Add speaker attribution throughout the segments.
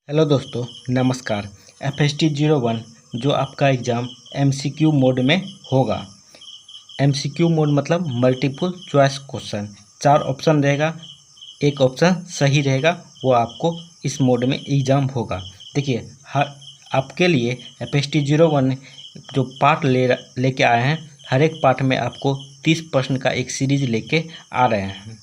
Speaker 1: Hello दोस्तों, नमस्कार। FST-01 जो आपका एग्ज़ाम MCQ मोड में होगा। MCQ मोड मतलब मल्टीपल चॉइस क्वेश्चन। 4 ऑप्शन रहेगा, एक ऑप्शन सही रहेगा, वो आपको इस मोड में एग्ज़ाम होगा। देखिए, हर आपके लिए FST-01 जो पार्ट लेके आए हैं, हर एक पार्ट में आपको 30 प्रश्न का एक सीरीज लेके आ रहे हैं।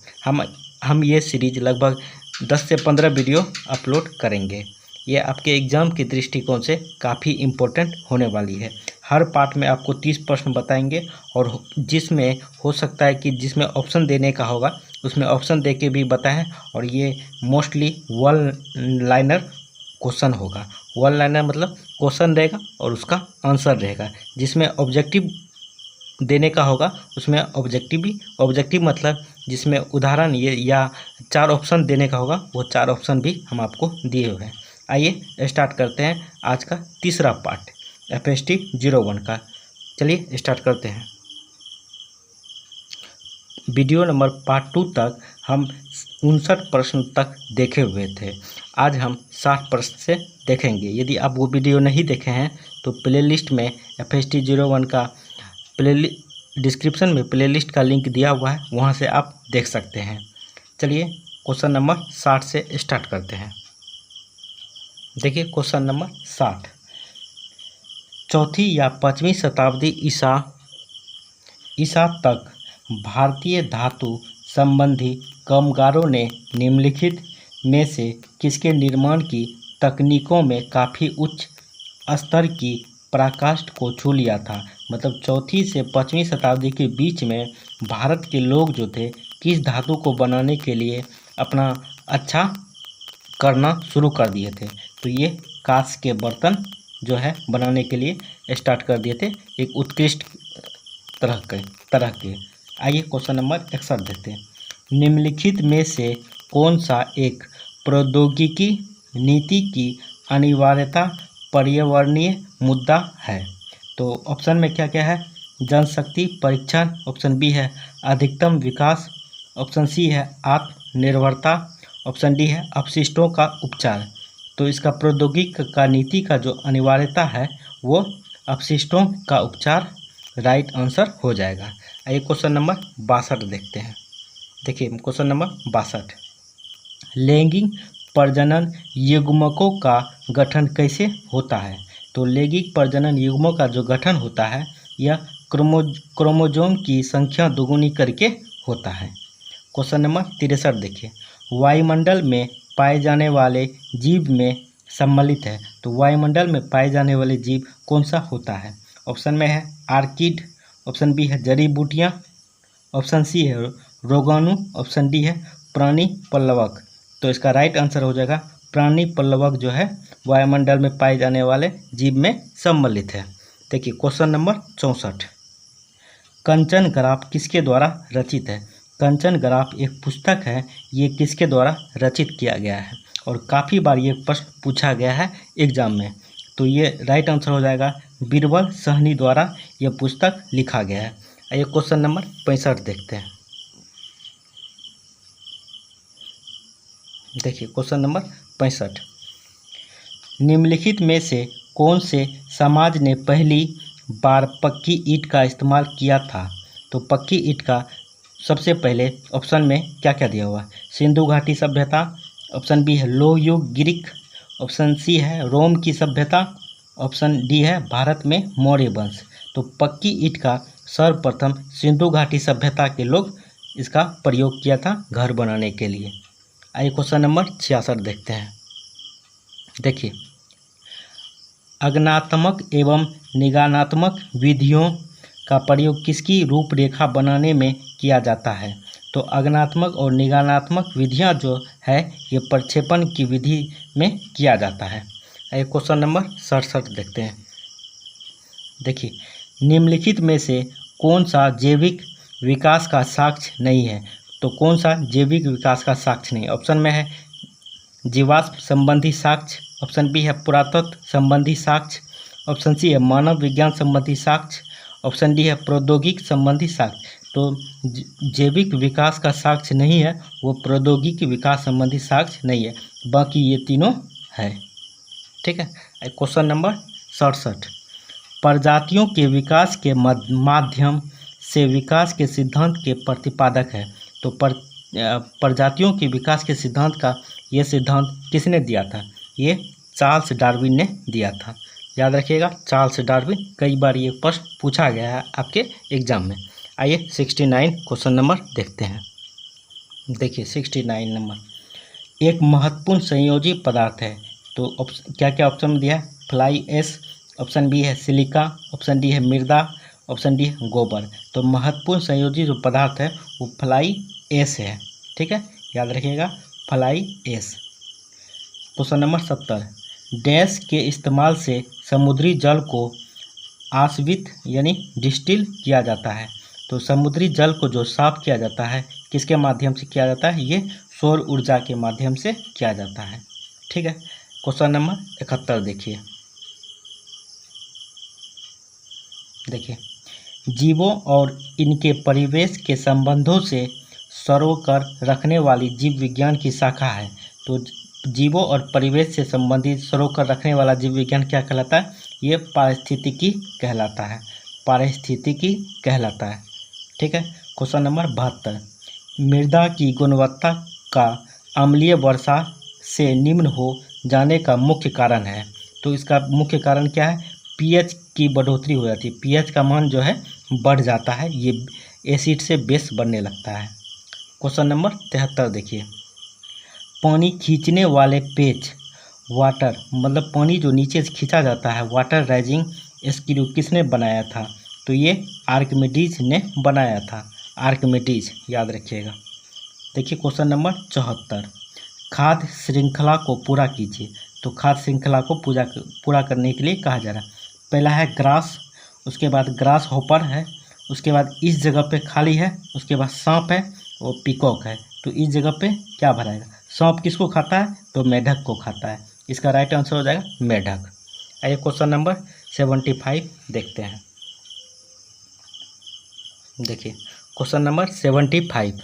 Speaker 1: हम ये सीरीज लगभग 10 से 15 वीडियो अपलोड करेंगे। ये आपके एग्ज़ाम के दृष्टिकोण से काफ़ी इम्पोर्टेंट होने वाली है। हर पार्ट में आपको 30 प्रश्न बताएंगे और जिसमें हो सकता है कि जिसमें ऑप्शन देने का होगा उसमें ऑप्शन दे के भी बताएं। और ये मोस्टली वन लाइनर क्वेश्चन होगा। वन लाइनर मतलब क्वेश्चन रहेगा और उसका आंसर रहेगा। जिसमें ऑब्जेक्टिव देने का होगा उसमें ऑब्जेक्टिव मतलब जिसमें उदाहरण ये या 4 ऑप्शन देने का होगा, वो 4 ऑप्शन भी हम आपको दिए हुए हैं। आइए स्टार्ट करते हैं आज का तीसरा पार्ट FST-01 का। चलिए स्टार्ट करते हैं। वीडियो नंबर पार्ट 2 तक हम 59 प्रश्न तक देखे हुए थे। आज हम 60 प्रश्न से देखेंगे। यदि आप वो वीडियो नहीं देखे हैं तो प्लेलिस्ट में FST-01 का डिस्क्रिप्शन में प्लेलिस्ट का लिंक दिया हुआ है, वहाँ से आप देख सकते हैं। चलिए क्वेश्चन नंबर 60 से स्टार्ट करते हैं। देखिए क्वेश्चन नंबर 60। चौथी या 5वीं शताब्दी ईसा तक भारतीय धातु संबंधी कामगारों ने निम्नलिखित में से किसके निर्माण की तकनीकों में काफ़ी उच्च स्तर की पराकाष्ठ को छू लिया था। मतलब चौथी से 5वीं शताब्दी के बीच में भारत के लोग जो थे किस धातु को बनाने के लिए अपना अच्छा करना शुरू कर दिए थे। तो ये कांच के बर्तन जो है बनाने के लिए स्टार्ट कर दिए थे, एक उत्कृष्ट तरह के। आइए क्वेश्चन नंबर 61 देखते हैं। निम्नलिखित में से कौन सा एक प्रौद्योगिकी नीति की अनिवार्यता पर्यावरणीय मुद्दा है। तो ऑप्शन में क्या क्या है? जनशक्ति परीक्षण, ऑप्शन बी है अधिकतम विकास, ऑप्शन सी है आत्मनिर्भरता, ऑप्शन डी है अपशिष्टों का उपचार। तो इसका प्रौद्योगिकी का नीति का जो अनिवार्यता है वो अपशिष्टों का उपचार राइट आंसर हो जाएगा। आइए क्वेश्चन नंबर 62 देखते हैं। देखिए क्वेश्चन नंबर 62। लैंगिक प्रजनन युग्मकों का गठन कैसे होता है। तो लैंगिक प्रजनन युग्मों का जो गठन होता है यह क्रोमोजोम की संख्या दोगुनी करके होता है। क्वेश्चन नंबर 63 देखिए। वायुमंडल में पाए जाने वाले जीव में सम्मिलित है। तो वायुमंडल में पाए जाने वाले जीव कौन सा होता है। ऑप्शन में है आर्किड, ऑप्शन बी है जड़ी बूटियाँ, ऑप्शन सी है रोगाणु, ऑप्शन डी है प्राणी पल्लवक। तो इसका राइट आंसर हो जाएगा प्राणी पल्लवक जो है वायुमंडल में पाए जाने वाले जीव में सम्मिलित है। देखिए क्वेश्चन नंबर 64। कंचन ग्राफ किसके द्वारा रचित है। कंचन ग्राफ एक पुस्तक है, ये किसके द्वारा रचित किया गया है और काफ़ी बार ये प्रश्न पूछा गया है एग्जाम में। तो ये राइट आंसर हो जाएगा बीरबल साहनी द्वारा यह पुस्तक लिखा गया है। आइए क्वेश्चन नंबर 65 देखते हैं। देखिए क्वेश्चन नंबर 65। निम्नलिखित में से कौन से समाज ने पहली बार पक्की ईंट का इस्तेमाल किया था। तो पक्की ईंट का सबसे पहले ऑप्शन में क्या क्या दिया हुआ है। सिंधु घाटी सभ्यता, ऑप्शन बी है लोह युग ग्रीक, ऑप्शन सी है रोम की सभ्यता, ऑप्शन डी है भारत में मौर्य वंश। तो पक्की ईंट का सर्वप्रथम सिंधु घाटी सभ्यता के लोग इसका प्रयोग किया था घर बनाने के लिए। आइए क्वेश्चन नंबर 66 देखते हैं। देखिए अग्नात्मक एवं निगानात्मक विधियों का प्रयोग किसकी रूपरेखा बनाने में किया जाता है। तो अग्नात्मक और निगानात्मक विधियां जो है ये प्रक्षेपण की विधि में किया जाता है। आइए क्वेश्चन नंबर 67 देखते हैं। देखिए निम्नलिखित में से कौन सा जैविक विकास का साक्ष्य नहीं है। तो कौन सा जैविक विकास का साक्ष्य नहीं। ऑप्शन में है जीवाश्म संबंधी साक्ष्य, ऑप्शन बी है पुरातत्व संबंधी साक्ष्य, ऑप्शन सी है मानव विज्ञान संबंधी साक्ष्य, ऑप्शन डी है प्रौद्योगिक संबंधी साक्ष्य। तो जैविक विकास का साक्ष्य नहीं है, वो प्रौद्योगिक विकास संबंधी साक्ष्य नहीं है, बाकी ये तीनों है। ठीक है। क्वेश्चन नंबर 67, प्रजातियों के विकास के माध्यम से विकास के सिद्धांत के प्रतिपादक है। तो प्रजातियों के विकास के सिद्धांत का ये सिद्धांत किसने दिया था? ये चार्ल्स डार्विन ने दिया था। याद रखिएगा, चार्ल्स डार्विन। कई बार ये प्रश्न पूछा गया है आपके एग्जाम में। आइए 69 क्वेश्चन नंबर देखते हैं। देखिए 69 नंबर, एक महत्वपूर्ण संयोजी पदार्थ है। तो क्या क्या ऑप्शन में दिया है? फ्लाई एश, ऑप्शन बी है सिलिका, ऑप्शन डी है मृदा, ऑप्शन डी है गोबर। तो महत्वपूर्ण संयोजी जो पदार्थ है वो फ्लाई एश है। ठीक है, याद रखिएगा, fly ash. Question number 70, dash के इस्तेमाल से समुद्री जल को आशवित यानी डिस्टिल किया जाता है। तो समुद्री जल को जो साफ किया जाता है किसके माध्यम से किया जाता है? ये सौर ऊर्जा के माध्यम से किया जाता है। ठीक है। क्वेश्चन नंबर 71 देखिए, जीवों और इनके परिवेश के संबंधों से सरोकर रखने वाली जीव विज्ञान की शाखा है। तो जीवों और परिवेश से संबंधित सरोकर रखने वाला जीव विज्ञान क्या कहलाता है? ये पारिस्थितिकी कहलाता है। पारिस्थितिकी कहलाता है। ठीक है। क्वेश्चन नंबर 72, मृदा की गुणवत्ता का अम्लीय वर्षा से निम्न हो जाने का मुख्य कारण है। तो इसका मुख्य कारण क्या है? पीएच की बढ़ोतरी हो जाती है। पीएच का मान जो है बढ़ जाता है, ये एसिड से बेस बनने लगता है। क्वेश्चन नंबर 73 देखिए, पानी खींचने वाले पेच वाटर, मतलब पानी जो नीचे से खींचा जाता है, वाटर राइजिंग स्क्रू किसने बनाया था? तो ये आर्किमिडीज ने बनाया था। आर्किमिडीज, याद रखिएगा। देखिए क्वेश्चन नंबर 74, खाद्य श्रृंखला को पूरा कीजिए। तो खाद्य श्रृंखला को पूरा करने के लिए कहा जा रहा है। पहला है ग्रास, उसके बाद ग्रास हॉपर है, उसके बाद इस जगह पे खाली है, उसके बाद सांप है और पीकॉक है। तो इस जगह पे क्या भराएगा? सांप किसको खाता है? तो मेढक को खाता है। इसका राइट आंसर हो जाएगा मेढक। आइए क्वेश्चन नंबर 75 देखते हैं। देखिए क्वेश्चन नंबर 75,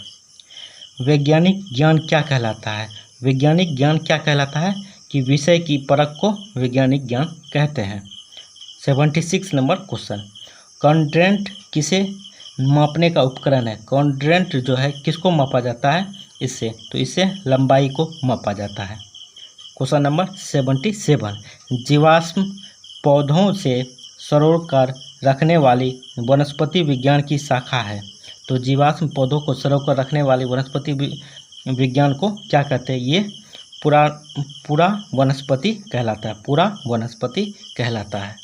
Speaker 1: वैज्ञानिक ज्ञान क्या कहलाता है? वैज्ञानिक ज्ञान क्या कहलाता है? कि विषय की परख को वैज्ञानिक ज्ञान कहते हैं। 76 नंबर क्वेश्चन, कॉन्ड्रेंट किसे मापने का उपकरण है? कॉन्ड्रेंट जो है किसको मापा जाता है? इससे, तो इससे लंबाई को मापा जाता है। क्वेश्चन नंबर 77, जीवाश्म पौधों से सरोकर रखने वाली वनस्पति विज्ञान की शाखा है। तो जीवाश्म पौधों को सरोकर रखने वाली वनस्पति विज्ञान को क्या कहते हैं? ये पूरा वनस्पति कहलाता है। पूरा वनस्पति कहलाता है।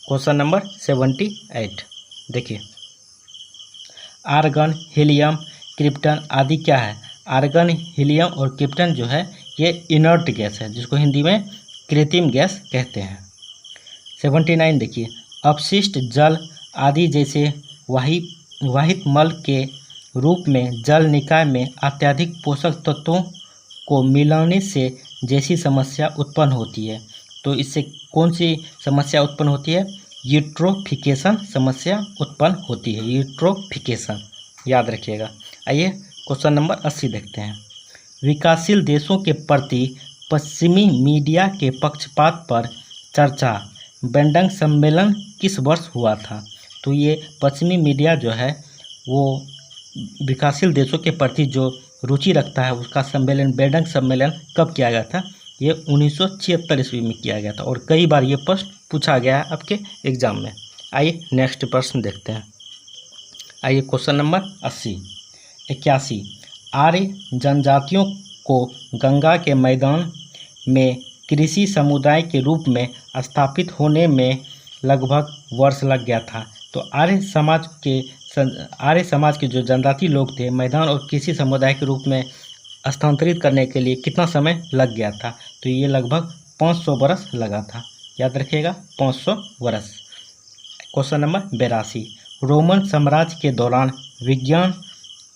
Speaker 1: क्वेश्चन नंबर 78 देखिए, आर्गन, हीलियम, क्रिप्टन आदि क्या है? आर्गन, हीलियम और क्रिप्टन जो है ये इनर्ट गैस है, जिसको हिंदी में कृत्रिम गैस कहते हैं। 79 देखिए, अपशिष्ट जल आदि जैसे वाहित मल के रूप में जल निकाय में अत्यधिक पोषक तत्वों को मिलाने से जैसी समस्या उत्पन्न होती है। तो इससे कौन सी समस्या उत्पन्न होती है? यूट्रोफिकेशन समस्या उत्पन्न होती है। यूट्रोफिकेशन, याद रखिएगा। आइए क्वेश्चन नंबर 80 देखते हैं, विकासशील देशों के प्रति पश्चिमी मीडिया के पक्षपात पर चर्चा बैंडंग सम्मेलन किस वर्ष हुआ था? तो ये पश्चिमी मीडिया जो है वो विकासशील देशों के प्रति जो रुचि रखता है उसका सम्मेलन, बैंडंग सम्मेलन कब किया गया था? ये 1976 ईस्वी में किया गया था और कई बार ये प्रश्न पूछा गया है आपके एग्जाम में। आइए नेक्स्ट प्रश्न देखते हैं। आइए क्वेश्चन नंबर 81, आर्य जनजातियों को गंगा के मैदान में कृषि समुदाय के रूप में स्थापित होने में लगभग वर्ष लग गया था। तो आर्य समाज के जो जनजाति लोग थे मैदान और कृषि समुदाय के रूप में स्थानांतरित करने के लिए कितना समय लग गया था? तो ये लगभग 500 वर्ष लगा था। याद रखिएगा, 500 वर्ष। क्वेश्चन नंबर 82, रोमन साम्राज्य के दौरान विज्ञान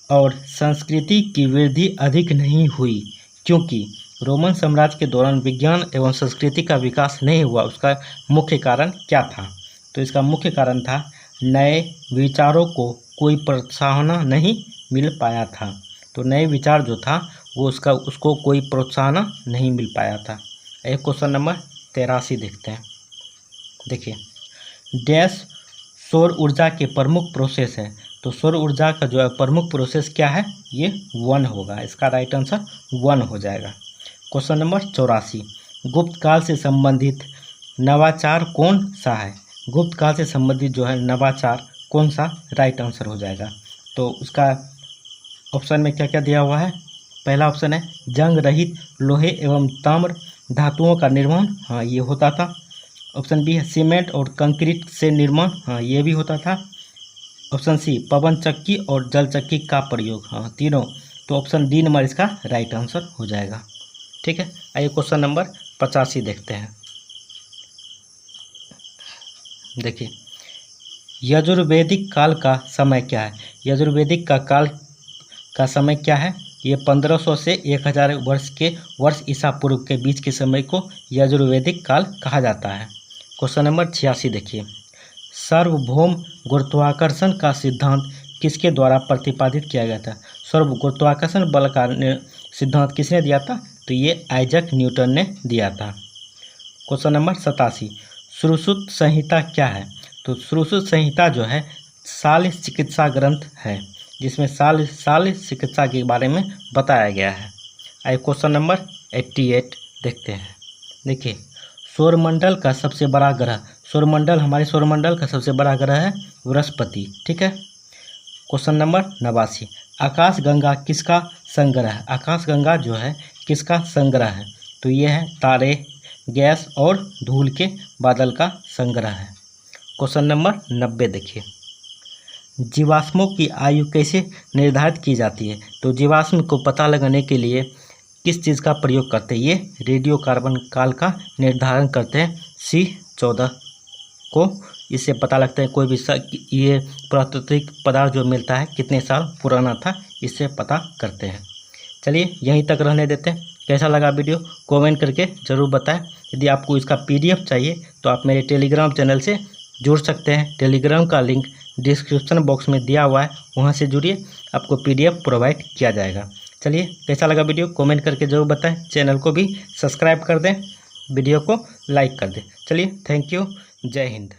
Speaker 1: और संस्कृति की वृद्धि अधिक नहीं हुई, क्योंकि रोमन साम्राज्य के दौरान विज्ञान एवं संस्कृति का विकास नहीं हुआ। उसका मुख्य कारण क्या था? तो इसका मुख्य कारण था नए विचारों को कोई प्रोत्साहन नहीं मिल पाया था। तो नए विचार जो था वो उसको कोई प्रोत्साहन नहीं मिल पाया था। एक क्वेश्चन नंबर 83 देखते हैं। देखिए, डैश सौर ऊर्जा के प्रमुख प्रोसेस है, तो सौर ऊर्जा का जो है प्रमुख प्रोसेस क्या है, ये 1 होगा। इसका राइट आंसर 1 हो जाएगा। क्वेश्चन नंबर 84, गुप्त काल से संबंधित नवाचार कौन सा है? गुप्त काल से संबंधित जो है नवाचार कौन सा राइट आंसर हो जाएगा? तो उसका ऑप्शन में क्या क्या दिया हुआ है? पहला ऑप्शन है जंग रहित लोहे एवं ताम्र धातुओं का निर्माण, हाँ ये होता था। ऑप्शन बी है सीमेंट और कंक्रीट से निर्माण, हाँ ये भी होता था। ऑप्शन सी पवन चक्की और जल चक्की का प्रयोग, हाँ तीनों। तो ऑप्शन डी नंबर इसका राइट आंसर हो जाएगा। ठीक है, आइए क्वेश्चन नंबर 85 देखते हैं। देखिए, यजुर्वेदिक काल का समय क्या है? यजुर्वेदिक का काल का समय क्या है? ये 1500 से 1000 वर्ष ईसा पूर्व के बीच के समय को यजुर्वेदिक काल कहा जाता है। क्वेश्चन नंबर 86 देखिए, सार्वभौम गुरुत्वाकर्षण का सिद्धांत किसके द्वारा प्रतिपादित किया गया था? सर्व गुरुत्वाकर्षण बल का सिद्धांत किसने दिया था? तो ये आइजैक न्यूटन ने दिया था। क्वेश्चन नंबर 87, सुश्रुत संहिता क्या है? तो सुश्रुत संहिता जो है शाल्य चिकित्सा ग्रंथ है, जिसमें शाल्य चिकित्सा के बारे में बताया गया है। आइए क्वेश्चन नंबर 88 देखते हैं। देखिए, सौरमंडल का सबसे बड़ा ग्रह, हमारे सौरमंडल का सबसे बड़ा ग्रह है बृहस्पति। ठीक है। क्वेश्चन नंबर 89, आकाशगंगा किसका संग्रह है? आकाशगंगा जो है किसका संग्रह है? तो ये है तारे, गैस और धूल के बादल का संग्रह है। क्वेश्चन नंबर 90 देखिए, जीवाश्मों की आयु कैसे निर्धारित की जाती है? तो जीवाश्म को पता लगाने के लिए किस चीज़ का प्रयोग करते हैं? ये रेडियो कार्बन काल का निर्धारण करते हैं C14 को। इससे पता लगता है कोई भी ये प्राकृतिक पदार्थ जो मिलता है कितने साल पुराना था, इससे पता करते हैं। चलिए यहीं तक रहने देते हैं। कैसा लगा वीडियो कमेंट करके ज़रूर बताएं। यदि आपको इसका PDF चाहिए तो आप मेरे टेलीग्राम चैनल से जुड़ सकते हैं। टेलीग्राम का लिंक डिस्क्रिप्शन बॉक्स में दिया हुआ है, वहां से जुड़िए, आपको PDF प्रोवाइड किया जाएगा। चलिए कैसा लगा वीडियो कमेंट करके ज़रूर बताएं। चैनल को भी सब्सक्राइब कर दें, वीडियो को लाइक कर दें। चलिए थैंक यू, जय हिंद।